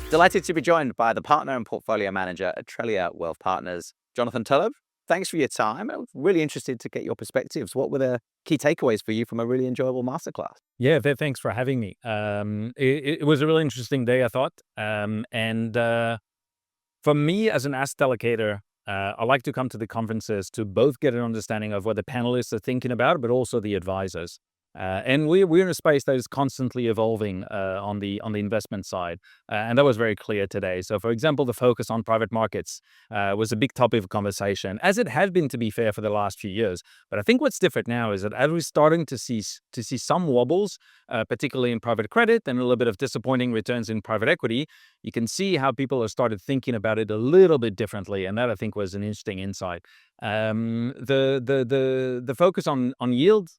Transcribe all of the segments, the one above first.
Delighted to be joined by the partner and portfolio manager at Trellia Wealth Partners, Jonathan Tullob. Thanks for your time. I was really interested to get your perspectives. What were the key takeaways for you from a really enjoyable masterclass? Yeah, thanks for having me. It was a really interesting day, I thought. For me, as an asset allocator, I like to come to the conferences to both get an understanding of what the panelists are thinking about, but also the advisors. And we're in a space that is constantly evolving on the investment side, and that was very clear today. So, for example, the focus on private markets was a big topic of conversation, as it had been, to be fair, for the last few years. But I think what's different now is that as we're starting to see some wobbles, particularly in private credit, and a little bit of disappointing returns in private equity, you can see how people have started thinking about it a little bit differently, and that I think was an interesting insight. The focus on yield.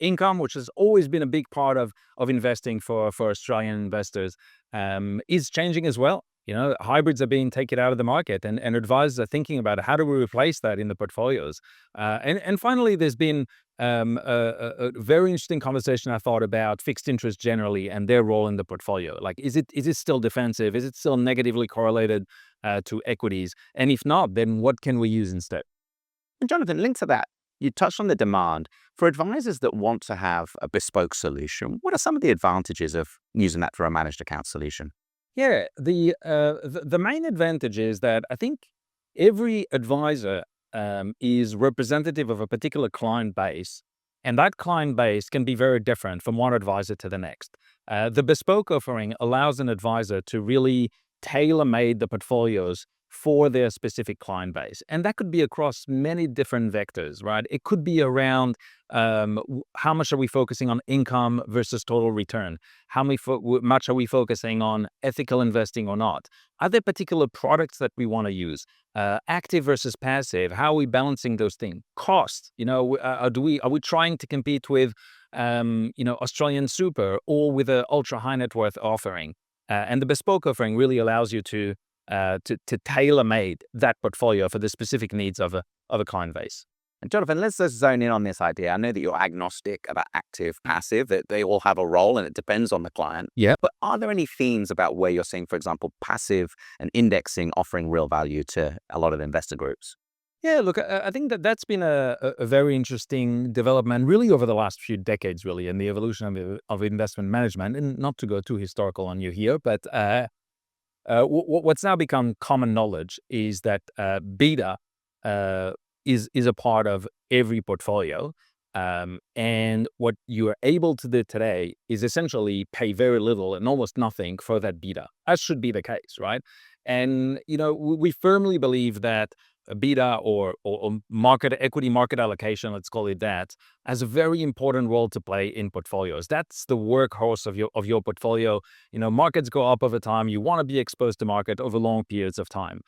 Income, which has always been a big part of investing for Australian investors, is changing as well. Hybrids are being taken out of the market, and advisors are thinking about how do we replace that in the portfolios. And finally, there's been a very interesting conversation, I thought, about fixed interest generally and their role in the portfolio. Like, is it still defensive? Is it still negatively correlated to equities? And if not, then what can we use instead? And Jonathan, linked to that, you touched on the demand. For advisors that want to have a bespoke solution, what are some of the advantages of using that for a managed account solution? Yeah, the main advantage is that I think every advisor is representative of a particular client base, and that client base can be very different from one advisor to the next. The bespoke offering allows an advisor to really tailor-made the portfolios for their specific client base, and that could be across many different vectors, right? It could be around how much are we focusing on income versus total return? How much are we focusing on ethical investing or not? Are there particular products that we want to use? Active versus passive? How are we balancing those things? Cost, are we trying to compete with Australian super or with an ultra high net worth offering? And the bespoke offering really allows you to tailor-made that portfolio for the specific needs of a client base. And Jonathan, let's just zone in on this idea. I know that you're agnostic about active, passive, that they all have a role and it depends on the client. Yeah. But are there any themes about where you're seeing, for example, passive and indexing offering real value to a lot of investor groups? Yeah, look, I think that's been a very interesting development really over the last few decades, really, in the evolution of investment management. And not to go too historical on you here, but what's now become common knowledge is that beta is a part of every portfolio. And what you are able to do today is essentially pay very little and almost nothing for that beta, as should be the case, right? And, we firmly believe that a beta or equity market allocation, let's call it that, has a very important role to play in portfolios. That's the workhorse of your portfolio. Markets go up over time. You want to be exposed to market over long periods of time.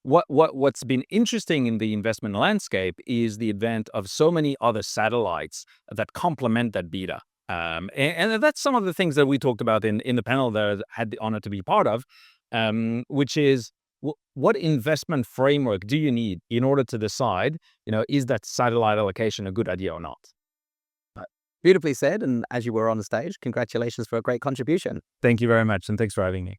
What's been interesting in the investment landscape is the advent of so many other satellites that complement that beta. And that's some of the things that we talked about in the panel that I had the honor to be part of, which is, what investment framework do you need in order to decide, is that satellite allocation a good idea or not? Beautifully said. And as you were on the stage, congratulations for a great contribution. Thank you very much, and thanks for having me.